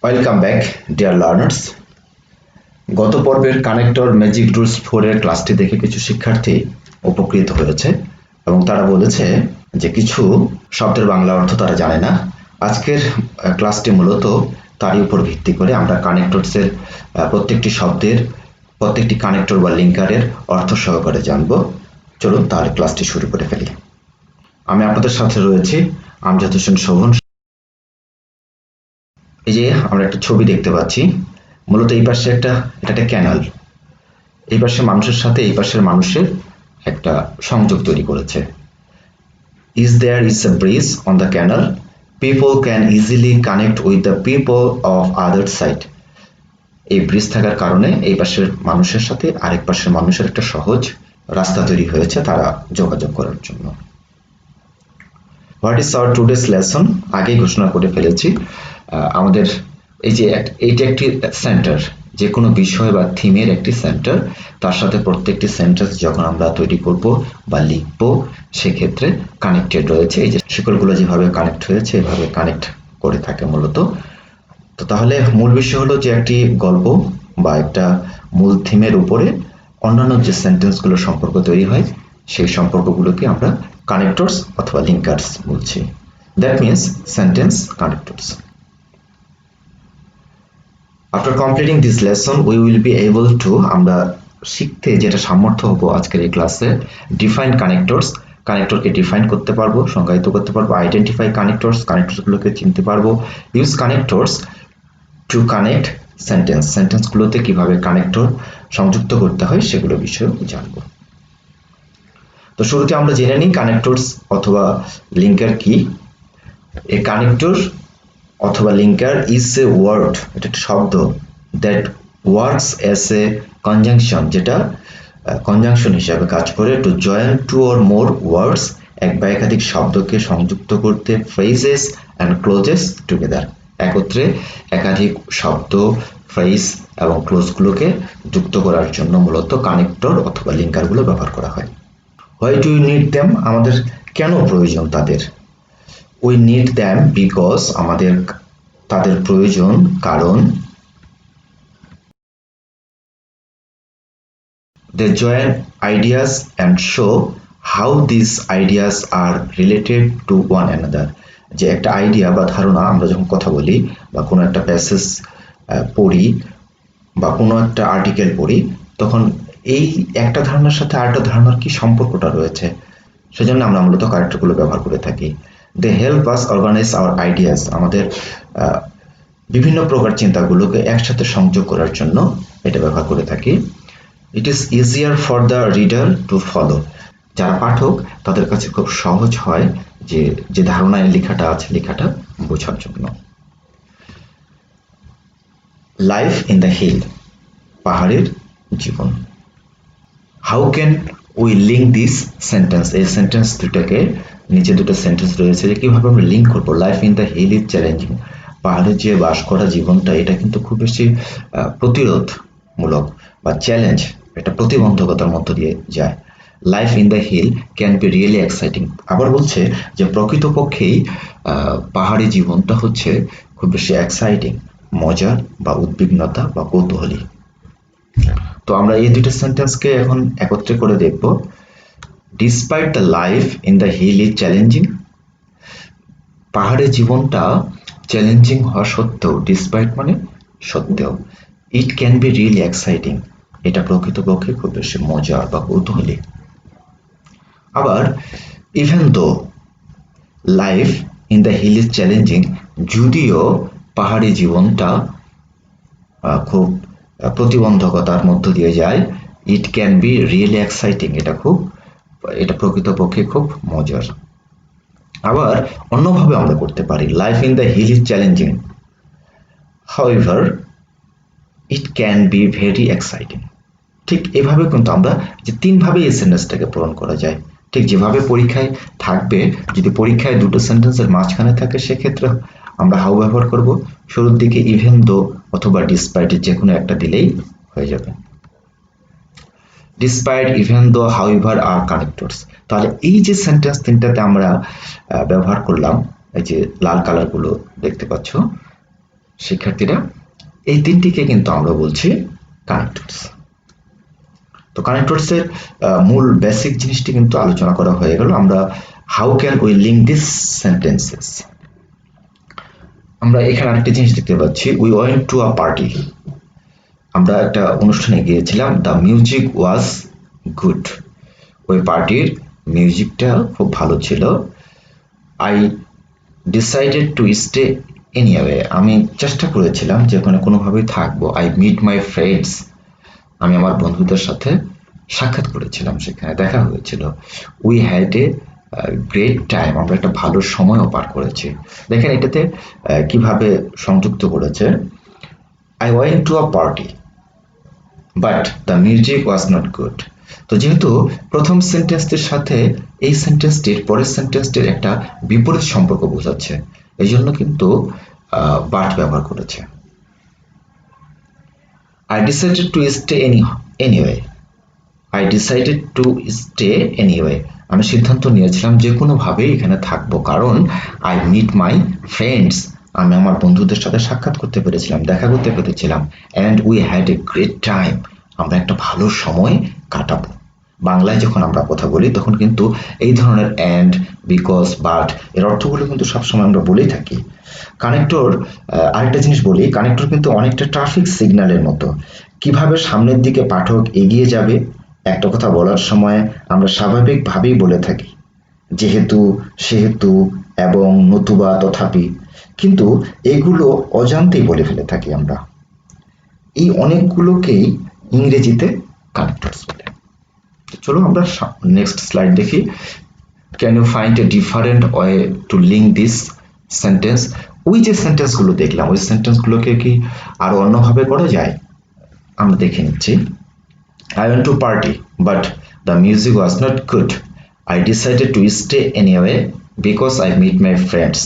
Welcome back dear learners. গত পর্বের connector magic rules 4 এর ক্লাসটি দেখে কিছু শিক্ষার্থী উপকৃত হয়েছে এবং তারা বলেছে যে কিছু শব্দের বাংলা অর্থ তারা জানে না। আজকের ক্লাসটি মূলত তারই উপর ভিত্তি করে আমরা কানেক্টরসের প্রত্যেকটি শব্দের প্রত্যেকটি কানেক্টর বা লিঙ্কারের অর্থ সহকারে জানব। চলুন তাহলে ক্লাসটি শুরু করে ফেলি। আমি আপনাদের সাথে রয়েছি আমজাদ হোসেন শোভন। এই যে আমরা একটা ছবি দেখতে পাচ্ছি, মূলত এই পাশে এটা একটা ক্যানাল, এই পাশের মানুষের সাথে এই পাশের মানুষের একটা সংযোগ তৈরি করেছে। There is a bridge on the canal. People can easily connect with the people of other side. এই ব্রিজ থাকার কারণে এই পাশের মানুষের সাথে আরেক পাশের মানুষের একটা সহজ রাস্তা তৈরি হয়েছে তারা যোগাযোগ করার জন্য। What is our today's lesson? আগেই ঘোষণা করে ফেলেছি। আমাদের এই যে এইটা একটি সেন্টার, যে কোনো বিষয় বা থিমের একটি সেন্টার, তার সাথে প্রত্যেকটি সেন্টেন্স যখন আমরা তৈরি করব বা লিখব সেক্ষেত্রে কানেক্টেড রয়েছে। এই যে শিকলগুলো যেভাবে কানেক্ট হয়েছে এভাবে কানেক্ট করে থাকে মূলত। তো তাহলে মূল বিষয় হলো যে একটি গল্প বা একটা মূল থিমের উপরে অন্যান্য যে সেন্টেন্সগুলো সম্পর্ক তৈরি হয় সেই সম্পর্কগুলোকে আমরা কানেক্টরস অথবা লিঙ্কার্স বলছি। That means sentence connectors. After completing this lesson, we will be able to আমরা শিখতে যেটা সামর্থ্য হবো আজকের এই ক্লাসে, ডিফাইন কানেক্টরস, কানেক্টরকে ডিফাইন করতে পারবো, সংজ্ঞায়িত করতে পারবো, আইডেন্টিফাই কানেক্টরস, কানেক্টরসগুলোকে চিনতে পারবো, use connectors to connect sentence, সেন্টেন্সগুলোতে কিভাবে কানেক্টর সংযুক্ত করতে হয় সেগুলো বিষয়েও জানবো। তো শুরুতে আমরা জেনে নিই কানেক্টরস অথবা লিঙ্কার কি। এ কানেক্টর অথবা লিঙ্কার ইজ এ ওয়ার্ড, এটা একটা শব্দ, that works as a conjunction, যেটা কনজাংশন হিসাবে কাজ করে, to join two or more words, এক বা একাধিক শব্দকে সংযুক্ত করতে, ফ্রেজেস অ্যান্ড ক্লোজেস টুগেদার, একত্রে একাধিক শব্দ, ফ্রেজ এবং ক্লোজগুলোকে যুক্ত করার জন্য মূলত কানেক্টর অথবা লিঙ্কারগুলো ব্যবহার করা হয়। Why do you need them? আমাদের কেন প্রয়োজন তাদের? We need them because আমাদের তাদের প্রয়োজন কারণ they join ideas and show how these ideas are related to one another. যে একটা আইডিয়া বা ধারণা আমরা যখন কথা বলি বা কোনো একটা প্যাসেজ পড়ি বা কোনো একটা আর্টিকেল পড়ি, তখন এই একটা ধারণার সাথে আরেকটা ধারণার কি সম্পর্কটা রয়েছে সেজন্য আমরা মূলত কানেক্টরগুলো ব্যবহার করে থাকি। They help us organize our ideas, আমাদের বিভিন্ন প্রকার চিন্তাগুলোকে একসাথে সংযোগ করার জন্য এটা ব্যবহার করে থাকি। It is easier for the reader to follow, যারা পাঠক তাদের কাছে খুব সহজ হয় যে ধারণায় লেখাটা আছে লেখাটা বোঝার জন্য। লাইফ ইন দ্য হিল, পাহাড়ের জীবন। How can we link this sentence? এই সেন্টেন্স দুটাকে, নিচে দুটো সেন্টেন্স রয়েছে, যে কিভাবে আমরা লিঙ্ক করবো। Life in the hill is challenging, পাহাড়ে যে বাস করা জীবনটা এটা কিন্তু খুব বেশি প্রতিরোধমূলক বা চ্যালেঞ্জ, এটা প্রতিবন্ধকতার মধ্য দিয়ে যায়। Life in the hill can be really exciting, আবার বলছে যে প্রকৃতপক্ষেই পাহাড়ি জীবনটা হচ্ছে খুব বেশি এক্সাইটিং, মজার বা উদ্বিগ্নতা বা কৌতূহলী। তো আমরা এই দুটো সেন্টেন্সকে এখন একত্রে করে দেখব। Despite the life in the hill is challenging, পাহাড়ের জীবনটা চ্যালেঞ্জিং হওয়া সত্ত্বেও, ডিসপাইট মানে সত্ত্বেও, it can be really exciting, এটা প্রকৃতপক্ষে খুব বেশি মজার বা কৌতূহলী। আবার even though life in the hill is challenging, যদিও পাহাড়ি জীবনটা খুব প্রতিবন্ধকতার মধ্য দিয়ে যায়, it can be really exciting, এটা প্রকৃতপক্ষে খুব মজার। আবার অন্যভাবে আমরা করতে পারি, life in the hill is challenging, however it can be very exciting. ঠিক এভাবে কিন্তু আমরা যে তিনভাবে এই সেন্টেন্সটাকে পূরণ করা যায়। ঠিক যেভাবে পরীক্ষায় থাকবে, যদি পরীক্ষায় দুটো সেন্টেন্সের মাঝখানে থাকে সেক্ষেত্রে আমরা হাউ ব্যবহার করব, শুরুর দিকে ইভেন দো অথবা ডিসপাইট, যে কোনো একটা দিলেই হয়ে যাবে। ডিসপাইট, ইভেন দো, হাউএভার আর কানেক্টরস। তাহলে এই যে সেন্টেন্স তিনটাতে আমরা ব্যবহার করলাম, এই যে লাল কালারগুলো দেখতে পাচ্ছ, শিক্ষার্থীরা এই তিনটিকে কিন্তু আমরা বলছি কানেক্টরস। তো কানেক্টরস এর মূল বেসিক জিনিসটি কিন্তু আলোচনা করা হয়ে গেল। আমরা how can we link this sentences. আমরা এখানে আরেকটা জিনিস দেখতে পাচ্ছি, we went to a party. আমরা একটা অনুষ্ঠানে গিয়েছিলাম, দ্য মিউজিক ওয়াজ গুড। ওই পার্টির মিউজিকটা খুব ভালো ছিল। I decided to stay anyway. আমি চেষ্টা করেছিলাম যে ওখানে কোনোভাবেই থাকবো। I meet my friends. আমি আমার বন্ধুদের সাথে সাক্ষাৎ করেছিলাম, সেখানে দেখা হয়েছিল। We had a great time. আমরা একটা ভালো সময়ও পার করেছি। দেখেন এটাতে কিভাবে সংযুক্ত করেছে, I went to a party but the music was not good. তো যেহেতু প্রথম সেন্টেন্সটির সাথে এই সেন্টেন্সটির পরের সেন্টেন্সটির একটা বিপরীত সম্পর্ক বোঝাচ্ছে, এই জন্য কিন্তু বাট ব্যবহার করেছে। I decided to stay anyway. I decided to stay anyway. আমি সিদ্ধান্ত নিয়েছিলাম যে কোনোভাবে এখানে থাকবো, কারণ I meet my friends. আমি আমার বন্ধুদের সাথে সাক্ষাৎ করতে পেরেছিলাম, দেখা করতে পেরেছিলাম। And we had a great time. আমরা একটা ভালো সময় কাটাবো। বাংলায় যখন আমরা কথা বলি তখন কিন্তু এই ধরনের and, because, but এর অর্থগুলো কিন্তু সবসময় আমরা বলেই থাকি। কানেক্টর, আরেকটা জিনিস বলি, কানেক্টর কিন্তু অনেকটা ট্রাফিক সিগন্যালের মতো। কিভাবে সামনের দিকে পাঠক এগিয়ে যাবে একটা কথা বলার সময় আমরা স্বাভাবিকভাবেই বলে থাকি যেহেতু, সেহেতু, এবং, নতুবা, তথাপি, কিন্তু এগুলো অজান্তেই বলে ফেলে থাকি আমরা। এই অনেকগুলোকেই ইংরেজিতে কানেক্টরস বলে। চলো আমরা নেক্সট স্লাইড দেখি। Can you find a different way to link this sentence. ওই যে সেন্টেন্সগুলো দেখলাম ওই সেন্টেন্সগুলোকে কি আরো অন্যভাবে করা যায়? আমরা দেখে নিচ্ছি। I went to party but the music was not good. I decided to stay anyway because I meet my friends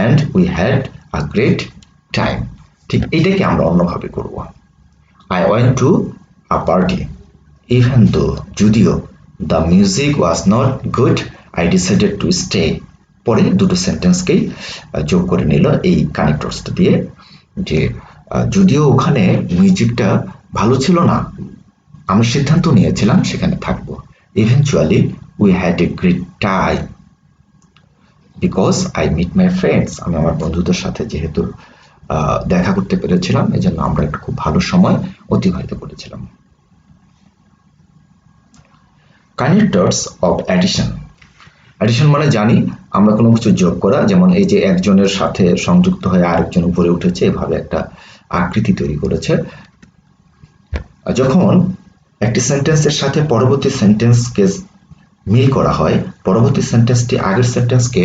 and we had a great time. ঠিক এটাকে আমরা অন্যভাবে করব। I went to a party even though, যদিও, the music was not good, I decided to stay. পরে দুটো সেন্টেন্সকেই যোগ করে নিল এই কানেক্টরসটা দিয়ে, যে যদিও ওখানে মিউজিকটা ভালো ছিল না, আমি সিদ্ধান্ত নিয়েছিলাম সেখানে থাকবো। Eventually we had a great time because I meet my friends. আমি আমার বন্ধুদের সাথে যেহেতু দেখা করতে পেরেছিলাম, এজন্য আমরা একটা খুব ভালো সময় অতিবাহিত করেছিলাম। Connectors of addition. অ্যাডিশন মানে জানি আমরা কোনো কিছু যোগ করা, যেমন এই যে একজনের সাথে সংযুক্ত হয়ে আরেকজন উপরে উঠেছে, এভাবে একটা আকৃতি তৈরি করেছে। যখন একটি সেন্টেন্সের সাথে পরবর্তী সেন্টেন্সকে মিল করা হয়, পরবর্তী সেন্টেন্সটি আগের সেন্টেন্সকে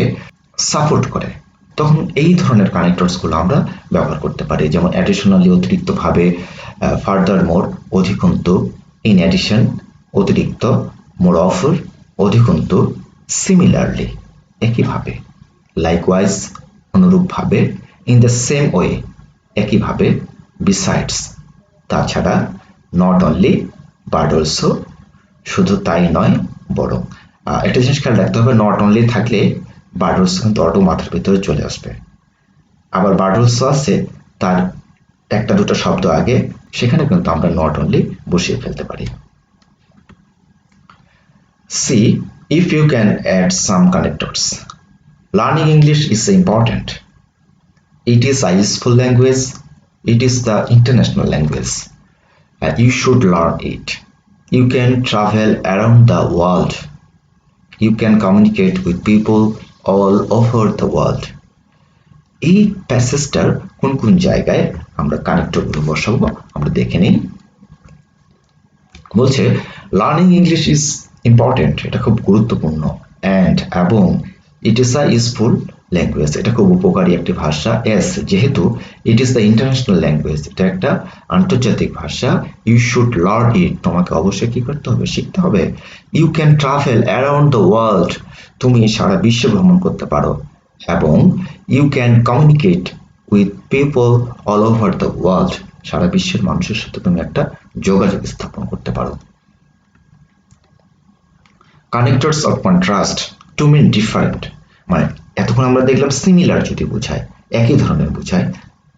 সাপোর্ট করে, তখন এই ধরনের কানেক্টরসগুলো আমরা ব্যবহার করতে পারি। যেমন অ্যাডিশনালি অতিরিক্তভাবে, ফার্দারমোর অধিকন্তু, ইন অ্যাডিশন অতিরিক্ত, মোরঅফর অধিকন্তু, সিমিলারলি একইভাবে, লাইকওয়াইজ অনুরূপভাবে, ইন দ্য সেম ওয়ে একইভাবে, বিসাইডস তাছাড়া, নট অনলি বাট অলসো শুধু তাই নয় বরং। একটা জিনিস খেয়াল রাখতে হবে, নট অনলি থাকলে বাট অলসো কিন্তু অটো মাথার ভিতরে চলে আসবে। আবার বাট অলসো আছে তার একটা দুটো শব্দ আগে, সেখানে কিন্তু আমরা নট অনলি বসিয়ে ফেলতে পারি। See if you can add some connectors. Learning English is important. It is a useful language. It is the international language. You should learn it. You can travel around the world. You can communicate with people all over the world. এই প্যাসেজটার কোন কোন জায়গায় আমরা কানেক্টরগুলো বসাবো আমরা দেখে নিই। বলছে লার্নিং ইংলিশ ইজ ইম্পর্টেন্ট, এটা খুব গুরুত্বপূর্ণ, অ্যান্ড এবং it is a useful language, এটা খুব উপকারী একটি ভাষা, এস যেহেতু it is the international language, এটা একটা আন্তর্জাতিক ভাষা, ইউ শুড লার্ন ইট, তোমাকে অবশ্যই কি করতে হবে, শিখতে হবে। You can travel around the world, তুমি সারা বিশ্ব ভ্রমণ করতে পারো, এবং you can communicate with people all over the world, সারা বিশ্বের মানুষের সাথে তুমি একটা যোগাযোগ স্থাপন করতে পারো। Connectors of contrast to mean different, মানে এতক্ষণ আমরা দেখলাম সিমিলার যদি বোঝায়, একই ধরনের বোঝায়,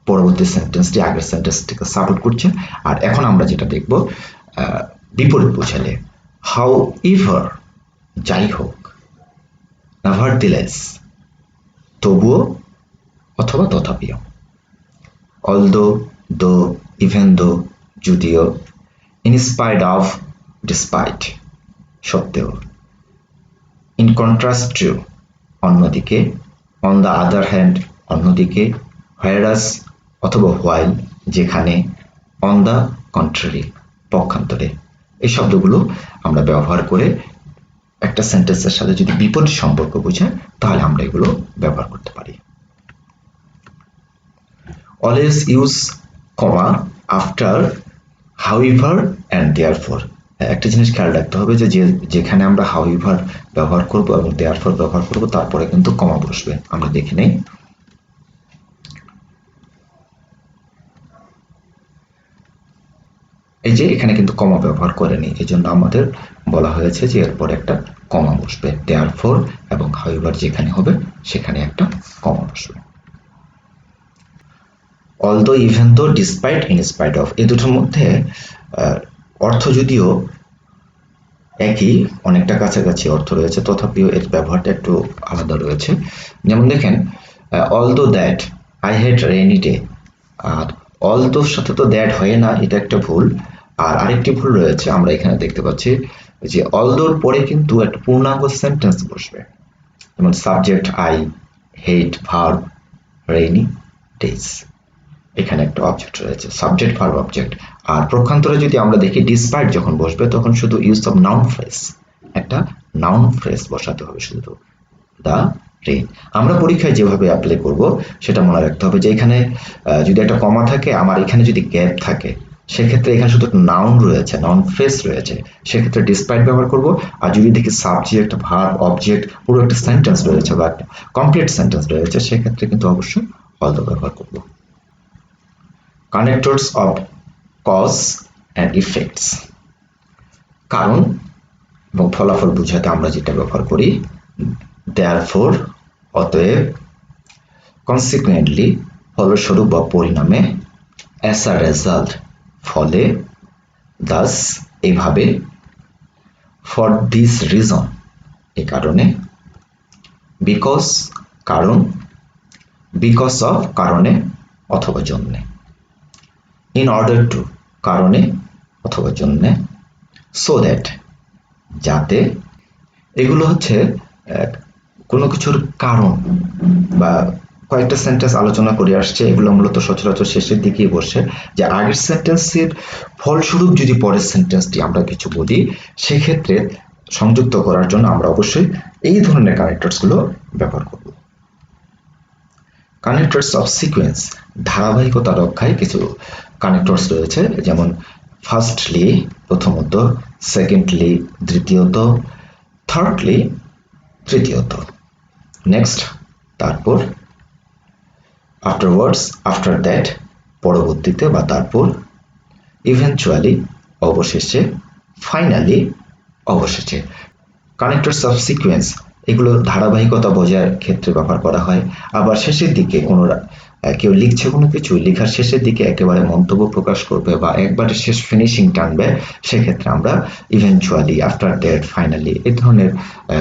পরবর্তী সেন্টেন্সটি আগের সেন্টেন্সটিকে সাপোর্ট করছে। আর এখন আমরা যেটা দেখব বিপরীত বোঝালে, হাউ ইভার যাই হোক, নেভারথেলেস তবুও অথবা তথাপিও, অলদো দো ইভেন দো যদিও, ইন স্পাইট অফ ডিসপাইট সত্ত্বেও, ইন কন্ট্রাস্ট টু অন্যদিকে, অন দ্য আদার হ্যান্ড অন্যদিকে, হোয়ারাস অথবা হোয়াইল যেখানে, অন দ্য কন্ট্রারি পক্ষান্তরে। এই শব্দগুলো আমরা ব্যবহার করে একটা সেন্টেন্সের সাথে যদি বিপরীত সম্পর্ক বোঝায় তাহলে আমরা এগুলো ব্যবহার করতে পারি। Always use comma after however and therefore. একটা জিনিস খেয়াল রাখতে হবে যে যেখানে আমরা হাউএভার ব্যবহার করব এবং দেয়ারফর ব্যবহার করব তারপরে কিন্তু কমা বসবে। আমরা দেখে নেই। এই যে এখানে কিন্তু কমা ব্যবহার করেনি, এই জন্য আমাদের বলা হয়েছে যে এরপর একটা কমা বসবে। দেয়ারফর এবং হাউএভার যেখানে হবে সেখানে একটা কমা বসবে। Although, even though, despite, in spite of, এই দুটোর মধ্যে অর্থ যদিও একই, অনেকটা কাছাকাছি অর্থ রয়েছে, তথাপিও এর ব্যবহারটা একটু আলাদা রয়েছে। যেমন দেখেন, although that I had rainy day, আর অলদোর সাথে তো দ্যাট হয় না, এটা একটা ভুল। আর আরেকটি ভুল রয়েছে, আমরা এখানে দেখতে পাচ্ছি যে অলদোর পরে কিন্তু একটা পূর্ণাঙ্গ সেন্টেন্স বসবে। যেমন subject I, head, verb rainy days, এখানে একটা অবজেক্ট রয়েছে, সাবজেক্ট ভার্ব অবজেক্ট। আর পক্ষান্তরে যদি আমরা দেখি ডিসপাইট যখন বসবে তখন শুধু ইউজ অফ নাউন ফ্রেজ, একটা নাউন ফ্রেজ বসাতে হবে শুধু, দা রেইন। আমরা পরীক্ষায় যেভাবে অ্যাপ্লাই করব সেটা মনে রাখতে হবে যে এখানে যদি একটা কমা থাকে, আমার এখানে যদি গ্যাপ থাকে, সেক্ষেত্রে এখানে শুধু নাউন রয়েছে, নাউন ফ্রেজ রয়েছে, সেক্ষেত্রে ডিসপাইট ব্যবহার করব। আর যদি দেখি সাবজেক্ট, ভার্ব, অবজেক্ট পুরো একটা সেন্টেন্স রয়েছে বা কমপ্লিট সেন্টেন্স রয়েছে, সেক্ষেত্রে কিন্তু অবশ্যই অলদো ব্যবহার করব। Connectors of cause and effects, কারণ এবং ফলাফল বোঝাতে আমরা যেটা ব্যবহার করি therefore অতএব, consequently ফলস্বরূপ বা পরিণামে, as a result ফলে, thus এইভাবে, for this reason এই কারণে, because কারণ, because of কারণে অথবা জন্যে, in order to কারণে অথবা জন্যে, so that যাতে। এগুলো হচ্ছে কোনো কিছুর কারণ বা কয়েকটা সেন্টেন্স আলোচনা করে আসছে, এগুলো মূলত সচরাচর শেষের দিকেই বসে, যে আগের সেন্টেন্সের ফলস্বরূপ যদি পরের সেন্টেন্সটি আমরা কিছু বলি, সেক্ষেত্রে সংযুক্ত করার জন্য আমরা অবশ্যই এই ধরনের কানেক্টরস গুলো ব্যবহার করব। কানেক্টরস অফ সিকোয়েন্স, ধারাবাহিকতা রক্ষায় কিছু কানেক্টরস রয়েছে, যেমন ফার্স্টলি প্রথমত, সেকেন্ডলি দ্বিতীয়ত, থার্ডলি তৃতীয়ত, নেক্সট তারপর, আফটারওয়ার্ডস আফটার দ্যাট পরবর্তীতে বা তারপর, ইভেনচুয়ালি অবশেষে, ফাইনালি অবশেষে। কানেক্টরস অফ সিকোয়েন্স এগুলো ধারাবাহিকতা বজায়ের ক্ষেত্রে ব্যবহার করা হয়। আবার শেষের দিকে কোনো কেউ লিখছে কোনো কিছু, লেখার শেষের দিকে একেবারে মন্তব্য প্রকাশ করবে বা একবারে শেষ ফিনিশিং টানবে, সেক্ষেত্রে আমরা ইভেনচুয়ালি, আফটার দ্যাট, ফাইনালি এই ধরনের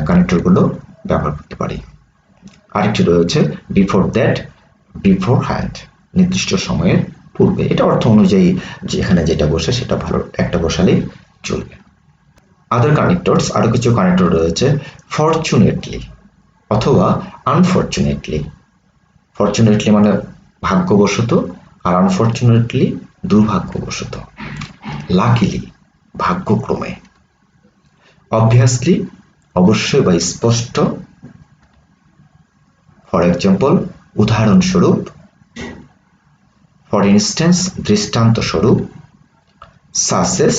কানেক্টরগুলো ব্যবহার করতে পারি। আরেকটি রয়েছে বিফোর দ্যাট, বিফোর হ্যান্ড, নির্দিষ্ট সময়ের পূর্বে। এটা অর্থ অনুযায়ী যেখানে যেটা বসে সেটা ভালো একটা বসালেই চলবে। আদার কানেক্টরস, আরো কিছু কানেক্টর রয়েছে, ফরচুনেটলি অথবা আনফরচুনেটলি। ফরচুনেটলি মানে ভাগ্যবশত, আর আনফরচুনেটলি দুর্ভাগ্যবশত। লাকিলি ভাগ্যক্রমে, অবভিয়াসলি অবশ্যই বা স্পষ্ট, ফর এক্সাম্পল উদাহরণস্বরূপ, ফর ইনস্ট্যান্স দৃষ্টান্ত স্বরূপ, সাসেস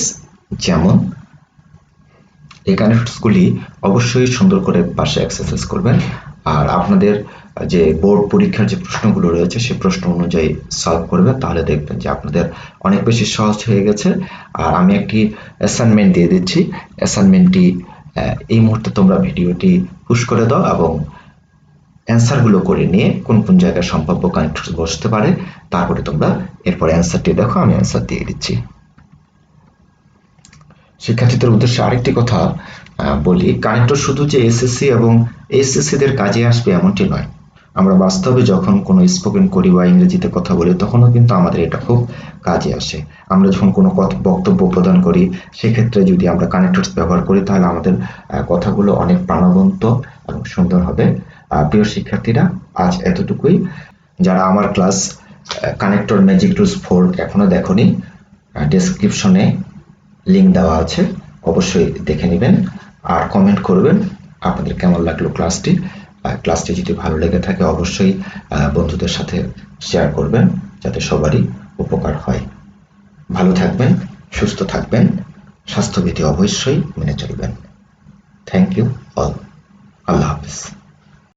যেমন। এই কানেক্টরসগুলি অবশ্যই সুন্দর করে পাশে এক্সারসাইজ করবেন, আর আপনাদের যে বোর্ড পরীক্ষার যে প্রশ্নগুলো রয়েছে সেই প্রশ্ন অনুযায়ী সলভ করবেন, তাহলে দেখবেন যে আপনাদের অনেক বেশি সহজ হয়ে গেছে। আর আমি একটি অ্যাসাইনমেন্ট দিয়ে দিচ্ছি, অ্যাসাইনমেন্টটি এই মুহূর্তে তোমরা ভিডিওটি পুশ করে দাও এবং অ্যান্সারগুলো করে নিয়ে কোন কোন জায়গায় সম্ভাব্য কানেক্টর বসতে পারে, তারপরে তোমরা এরপরে অ্যান্সারটি দেখো, আমি অ্যান্সার দিয়ে দিচ্ছি। শিক্ষার্থীদের উদ্দেশ্যে আরেকটি কথা বলি, কানেক্টর শুধু যে এসএসসি এবং এইচএসসি দের কাজে আসবে এমনটি নয়। আমরা বাস্তবে যখন কোনো স্পোকেন করি বা ইংরেজিতে কথা বলি, তখনও কিন্তু আমাদের এটা খুব কাজে আসে। আমরা যখন কোনো বক্তব্য প্রদান করি, সেক্ষেত্রে যদি আমরা কানেক্টরস ব্যবহার করি, তাহলে আমাদের কথাগুলো অনেক প্রাণবন্ত এবং সুন্দর হবে। প্রিয় শিক্ষার্থীরা, আজ এতটুকুই। যারা আমার ক্লাস কানেক্টর ম্যাজিক টুলস 4 এখনো দেখোনি, ডেসক্রিপশনে লিঙ্ক দেওয়া আছে, অবশ্যই দেখে নেবেন আর কমেন্ট করবেন আপনাদের কেমন লাগলো ক্লাসটি। ক্লাসটি যদি ভালো লেগে থাকে অবশ্যই বন্ধুদের সাথে শেয়ার করবেন, যাতে সবারই উপকার হয়। ভালো থাকবেন, সুস্থ থাকবেন, স্বাস্থ্যবিধি অবশ্যই মেনে চলবেন। Thank you all. আল্লাহ হাফিজ।